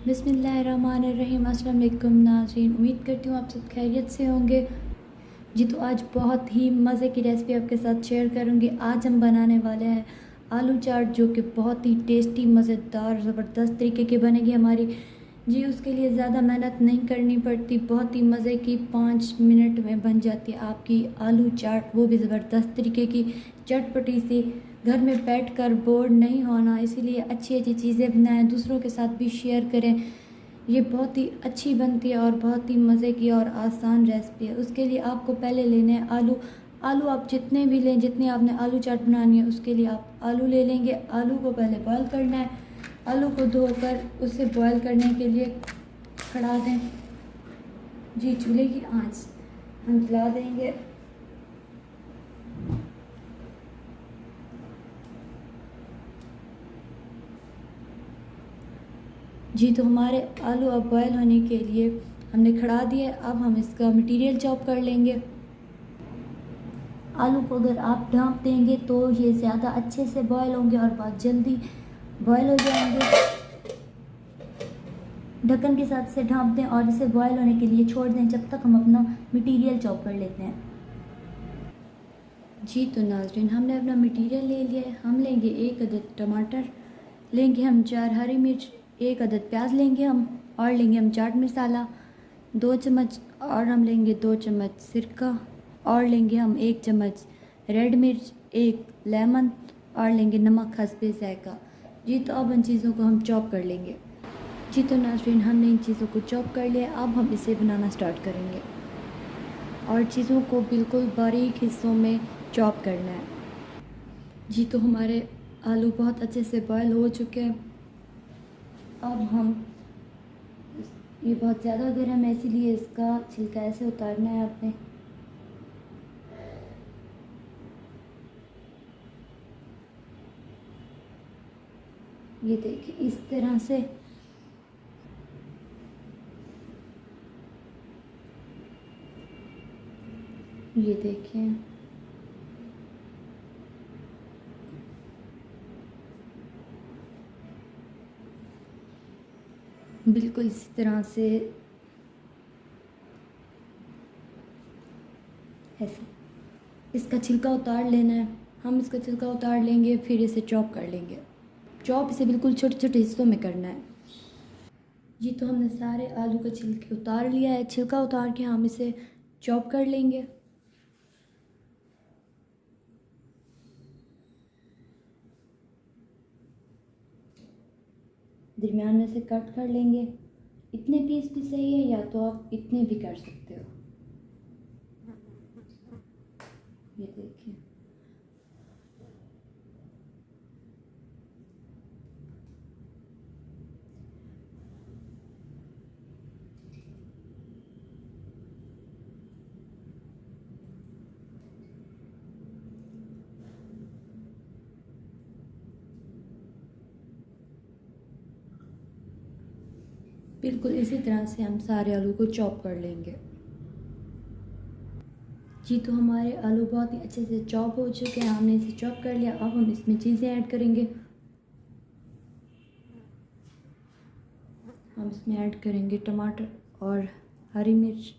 बिस्मिल्लाहिर्रहमानिर्रहीम। अस्सलाम वालेकुम नाज़रीन, उम्मीद करती हूँ आप सब खैरियत से होंगे। जी तो आज बहुत ही मज़े की रेसिपी आपके साथ शेयर करूँगी। आज हम बनाने वाले हैं आलू चाट, जो कि बहुत ही टेस्टी, मज़ेदार, ज़बरदस्त तरीके की बनेगी हमारी। जी उसके लिए ज़्यादा मेहनत नहीं करनी पड़ती, बहुत ही मज़े की 5 मिनट में बन जाती है आपकी आलू चाट, वो भी ज़बरदस्त तरीके की, चटपटी सी। घर में बैठकर बोर नहीं होना, इसीलिए अच्छी अच्छी चीज़ें बनाएं, दूसरों के साथ भी शेयर करें। ये बहुत ही अच्छी बनती है और बहुत ही मज़े की और आसान रेसिपी है। उसके लिए आपको पहले लेने हैं आलू। आलू आप जितने भी लें, जितनी आपने आलू चाट बनानी है उसके लिए आप आलू ले लेंगे। आलू को पहले बॉयल करना है। आलू को धोकर उसे बॉयल करने के लिए खड़ा दें। जी चूल्हे की आंच हम जला देंगे। जी तो हमारे आलू अब बॉयल होने के लिए हमने खड़ा दिया है। अब हम इसका मटेरियल चॉप कर लेंगे। आलू को अगर आप ढाँप देंगे तो ये ज़्यादा अच्छे से बॉयल होंगे और बहुत जल्दी बॉयल हो जाएंगे। ढक्कन के साथ इसे ढाँप दें और इसे बॉयल होने के लिए छोड़ दें, जब तक हम अपना मटेरियल चॉप कर लेते हैं। जी तो नाज़रीन, हमने अपना मटेरियल ले लिया है। हम लेंगे 1 अदद टमाटर, लेंगे हम 4 हरी मिर्च, 1 अदद प्याज लेंगे हम, और लेंगे हम चाट मसाला 2 चम्मच, और हम लेंगे 2 चम्मच सिरका, और लेंगे हम 1 चम्मच रेड मिर्च, 1 लेमन, और लेंगे नमक हस्बे ज़ायक़ा। जी तो अब इन चीज़ों को हम चॉप कर लेंगे। जी तो नाज़रीन, हमने इन चीज़ों को चॉप कर लिया। अब हम इसे बनाना स्टार्ट करेंगे और चीज़ों को बिल्कुल बारीक हिस्सों में चॉप करना है। जी तो हमारे आलू बहुत अच्छे से बॉयल हो चुके हैं। अब हम ये बहुत ज़्यादा गर्म है, इसीलिए इसका छिलका ऐसे उतारना है आपने। ये देखिए इस तरह से। ये देखिए बिल्कुल इसी तरह से, ऐसे इसका छिलका उतार लेना है। हम इसका छिलका उतार लेंगे, फिर इसे चॉप कर लेंगे। चॉप इसे बिल्कुल छोटे छोटे हिस्सों में करना है। जी तो हमने सारे आलू का छिलके उतार लिया है। छिलका उतार के हम इसे चॉप कर लेंगे। दरमियान में से कट कर लेंगे। इतने पीस भी सही है, या तो आप इतने भी कर सकते हो। ये देखिए बिल्कुल इसी तरह से हम सारे आलू को चॉप कर लेंगे। जी तो हमारे आलू बहुत ही अच्छे से चॉप हो चुके हैं। हमने इसे चॉप कर लिया। अब हम इसमें चीज़ें ऐड करेंगे। हम इसमें ऐड करेंगे टमाटर और हरी मिर्च।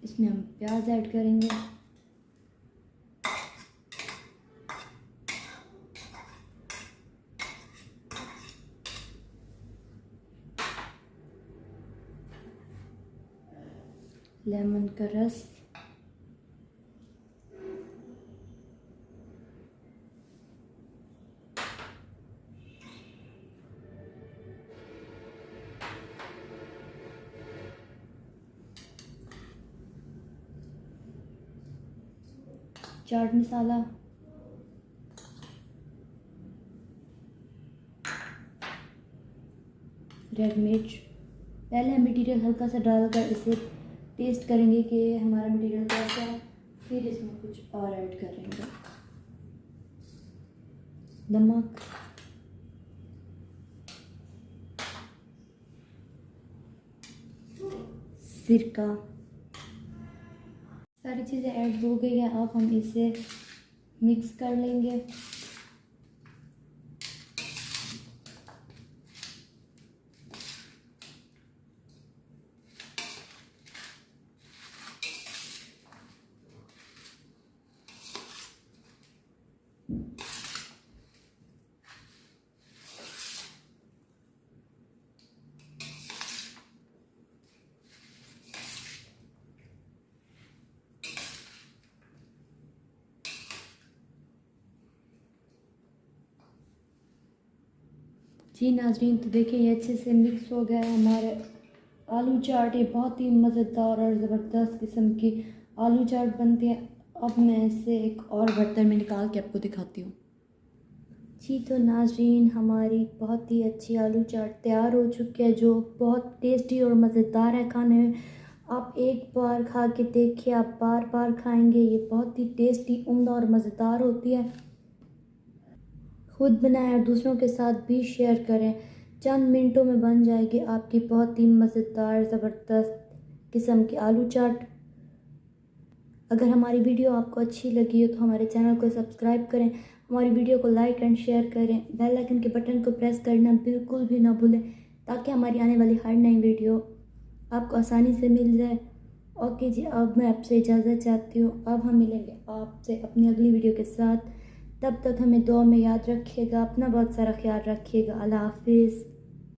इसमें हम प्याज ऐड करेंगे। लेमन का रस, चाट मसाला, रेड मिर्च। पहले हम मटेरियल हल्का सा डालकर इसे टेस्ट करेंगे कि हमारा मटेरियल कैसा है, फिर इसमें कुछ और ऐड करेंगे। नमक, सिरका, सारी चीज़ें ऐड हो गई हैं। अब हम इसे मिक्स कर लेंगे। जी नाज़रीन, तो देखिए ये अच्छे से मिक्स हो गया है हमारे आलू चाट। ये बहुत ही मज़ेदार और ज़बरदस्त किस्म की आलू चाट बनती है। अब मैं इसे एक और बर्तन में निकाल के आपको दिखाती हूँ। जी तो नाज़रीन, हमारी बहुत ही अच्छी आलू चाट तैयार हो चुकी है, जो बहुत टेस्टी और मज़ेदार है खाने में। आप एक बार खा के देखिए, आप बार बार खाएंगे। ये बहुत ही टेस्टी, उम्दा और मज़ेदार होती है। खुद बनाएं और दूसरों के साथ भी शेयर करें। चंद मिनटों में बन जाएगी आपकी बहुत ही मज़ेदार ज़बरदस्त किस्म की आलू चाट। अगर हमारी वीडियो आपको अच्छी लगी हो तो हमारे चैनल को सब्सक्राइब करें, हमारी वीडियो को लाइक एंड शेयर करें, बेल आइकन के बटन को प्रेस करना बिल्कुल भी ना भूलें, ताकि हमारी आने वाली हर नई वीडियो आपको आसानी से मिल जाए। ओके जी, अब मैं आपसे इजाज़त चाहती हूँ। अब हम मिलेंगे आपसे अपनी अगली वीडियो के साथ। तब तक हमें दुआ में याद रखिएगा। अपना बहुत सारा ख्याल रखिएगा। अल्लाह हाफिज़।